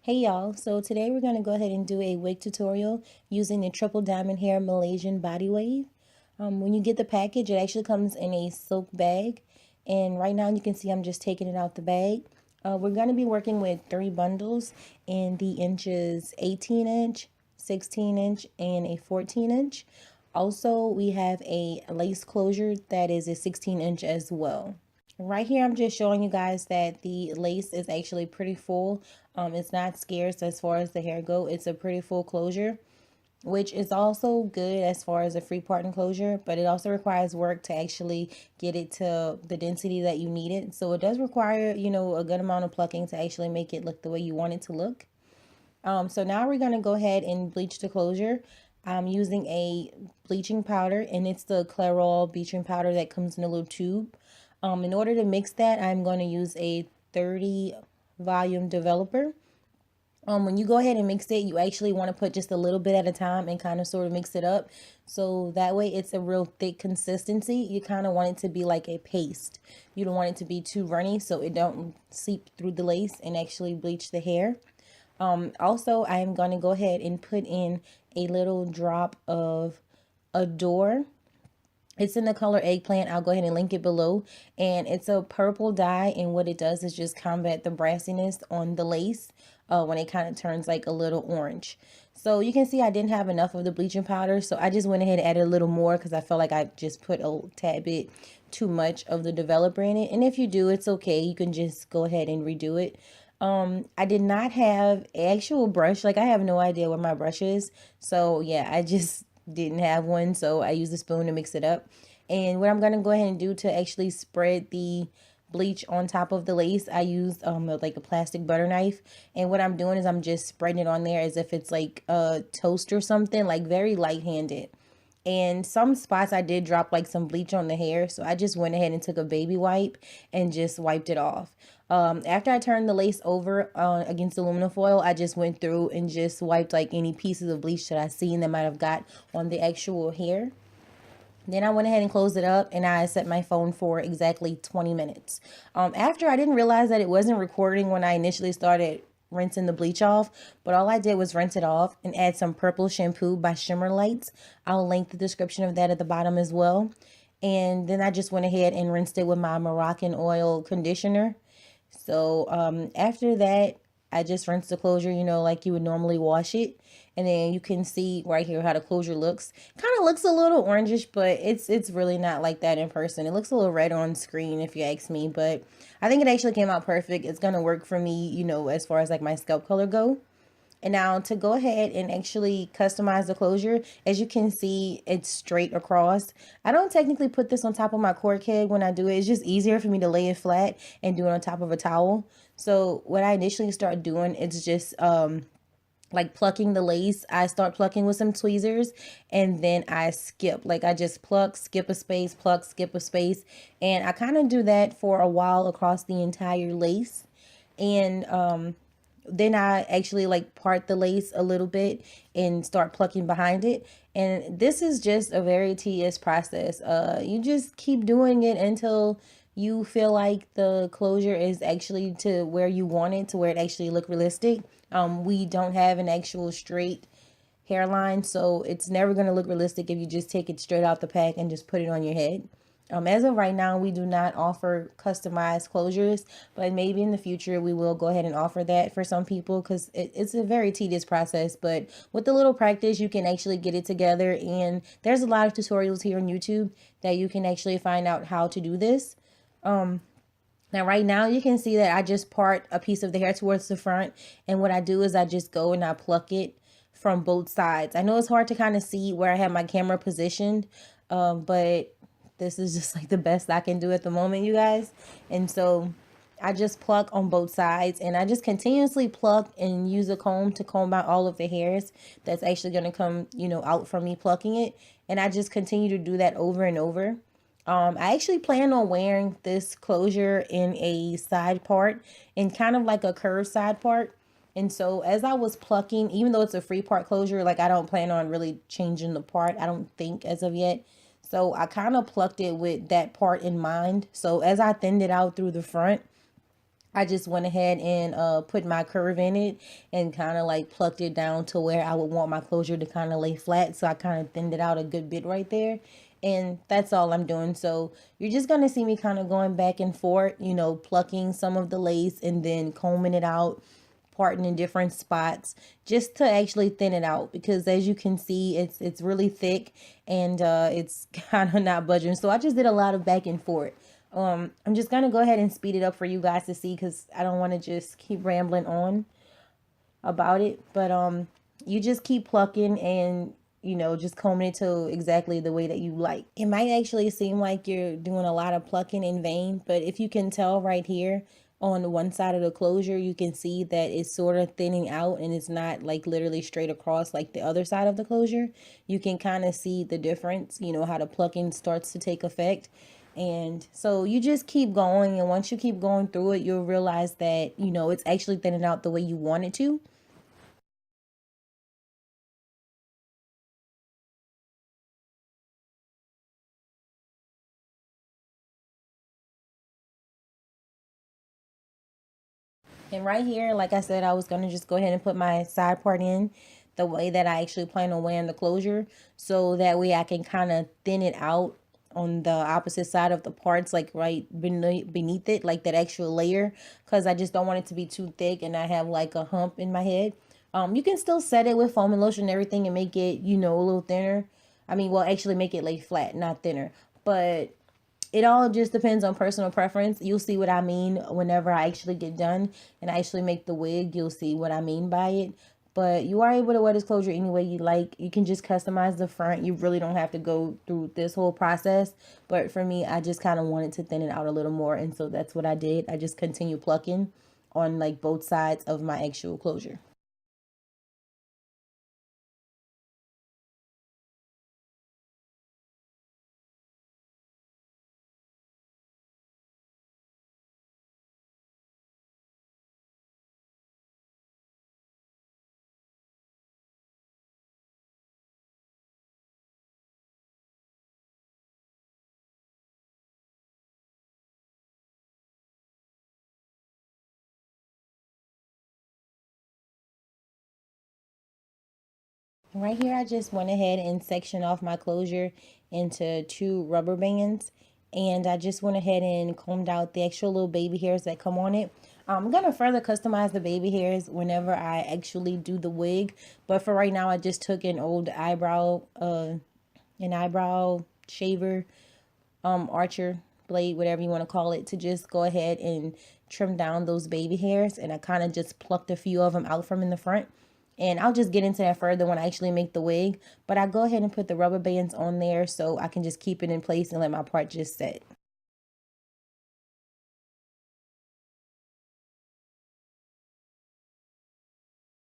Hey y'all, so today we're going to go ahead and do a wig tutorial using the TripleDiamondHair Malaysian Bodywave. When you get the package, it actually comes in a silk bag, and right now you can see I'm just taking it out the bag. We're going to be working with 3 bundles in the inches 18 inch, 16 inch, and a 14 inch. Also, we have a lace closure that is a 16 inch as well. Right here, I'm just showing you guys that the lace is actually pretty full. It's not scarce as far as the hair go. It's a pretty full closure, which is also good as far as a free part enclosure, but it also requires work to actually get it to the density that you need it. So it does require, a good amount of plucking to actually make it look the way you want it to look. So now we're going to go ahead and bleach the closure. I'm using a bleaching powder, and it's the Clairol bleaching powder that comes in a little tube. In order to mix that, I'm going to use a 30 volume developer. When you go ahead and mix it, you actually want to put just a little bit at a time and kind of sort of mix it up. So that way it's a real thick consistency. You kind of want it to be like a paste. You don't want it to be too runny so it don't seep through the lace and actually bleach the hair. Also, I'm going to go ahead and put in a little drop of Adore. It's in the color Eggplant. I'll go ahead and link it below. And it's a purple dye, and what it does is just combat the brassiness on the lace when it kind of turns like a little orange. So you can see I didn't have enough of the bleaching powder, so I just went ahead and added a little more because I felt like I just put a tad bit too much of the developer in it. And if you do, it's okay. You can just go ahead and redo it. I did not have an actual brush. Like, I have no idea where my brush is. So yeah, I just didn't have one, so I used a spoon to mix it up. And what I'm going to go ahead and do to actually spread the bleach on top of the lace, I used like a plastic butter knife, and what I'm doing is I'm just spreading it on there as if it's like a toast or something, like very light-handed. And some spots I did drop like some bleach on the hair, so I just went ahead and took a baby wipe and just wiped it off. After I turned the lace over against aluminum foil, I just went through and just wiped like any pieces of bleach that I seen that might have got on the actual hair. Then I went ahead and closed it up, and I set my phone for exactly 20 minutes. After, I didn't realize that it wasn't recording when I initially started rinsing the bleach off, but all I did was rinse it off and add some purple shampoo by Shimmer lights. I'll link the description of that at the bottom as well. And then I just went ahead and rinsed it with my Moroccan oil conditioner. So after that, I just rinsed the closure, like you would normally wash it. And then you can see right here how the closure looks. Kind of looks a little orangish, but it's really not like that in person. It looks a little red on screen if you ask me, but I think it actually came out perfect. It's going to work for me, as far as like my scalp color go. And now to go ahead and actually customize the closure, as you can see, it's straight across. I don't technically put this on top of my cork head when I do it. It's just easier for me to lay it flat and do it on top of a towel. So what I initially start doing is just like plucking the lace. I start plucking with some tweezers, and then I skip. Like, I just pluck, skip a space, pluck, skip a space. And I kind of do that for a while across the entire lace. And then I actually like part the lace a little bit and start plucking behind it. And this is just a very tedious process. You just keep doing it until you feel like the closure is actually to where you want it, to where it actually look realistic. We don't have an actual straight hairline, so it's never going to look realistic if you just take it straight out the pack and just put it on your head. As of right now, we do not offer customized closures, but maybe in the future we will go ahead and offer that for some people, because it's a very tedious process. But with a little practice, you can actually get it together, and there's a lot of tutorials here on YouTube that you can actually find out how to do this. Now right now you can see that I just part a piece of the hair towards the front, and what I do is I just go and I pluck it from both sides. I know it's hard to kind of see where I have my camera positioned, but this is just like the best I can do at the moment, you guys. And so I just pluck on both sides, and I just continuously pluck and use a comb to comb out all of the hairs that's actually going to come, out from me plucking it. And I just continue to do that over and over. I actually plan on wearing this closure in a side part, and kind of like a curved side part. And so as I was plucking, even though it's a free part closure, like, I don't plan on really changing the part, I don't think, as of yet. So I kind of plucked it with that part in mind. So as I thinned it out through the front, I just went ahead and put my curve in it and kind of like plucked it down to where I would want my closure to kind of lay flat. So I kind of thinned it out a good bit right there. And that's all I'm doing. So you're just going to see me kind of going back and forth, you know, plucking some of the lace and then combing it out, parting in different spots just to actually thin it out, because as you can see it's really thick and it's kind of not budging. So I just did a lot of back and forth. I'm just gonna go ahead and speed it up for you guys to see, because I don't want to just keep rambling on about it. But you just keep plucking and, you know, just combing it to exactly the way that you like. It might actually seem like you're doing a lot of plucking in vain, but if you can tell right here on one side of the closure, you can see that it's sort of thinning out and it's not like literally straight across like the other side of the closure. You can kind of see the difference, you know, how the plucking starts to take effect. And so you just keep going, and once you keep going through it, you'll realize that, you know, it's actually thinning out the way you want it to. And right here, like I said, I was going to just go ahead and put my side part in the way that I actually plan on wearing the closure. So that way I can kind of thin it out on the opposite side of the parts, like right beneath it, like that extra layer. Because I just don't want it to be too thick and I have like a hump in my head. You can still set it with foam and lotion and everything and make it, you know, a little thinner. I mean, well, actually make it lay flat, not thinner. But it all just depends on personal preference. You'll see what I mean whenever I actually get done and I actually make the wig. You'll see what I mean by it. But you are able to wear this closure any way you like. You can just customize the front. You really don't have to go through this whole process. But for me, I just kind of wanted to thin it out a little more. And so that's what I did. I just continue plucking on like both sides of my actual closure. Right here, I just went ahead and sectioned off my closure into 2 rubber bands. And I just went ahead and combed out the extra little baby hairs that come on it. I'm going to further customize the baby hairs whenever I actually do the wig. But for right now, I just took an old eyebrow shaver, archer blade, whatever you want to call it, to just go ahead and trim down those baby hairs. And I kind of just plucked a few of them out from in the front. And I'll just get into that further when I actually make the wig. But I go ahead and put the rubber bands on there so I can just keep it in place and let my part just set.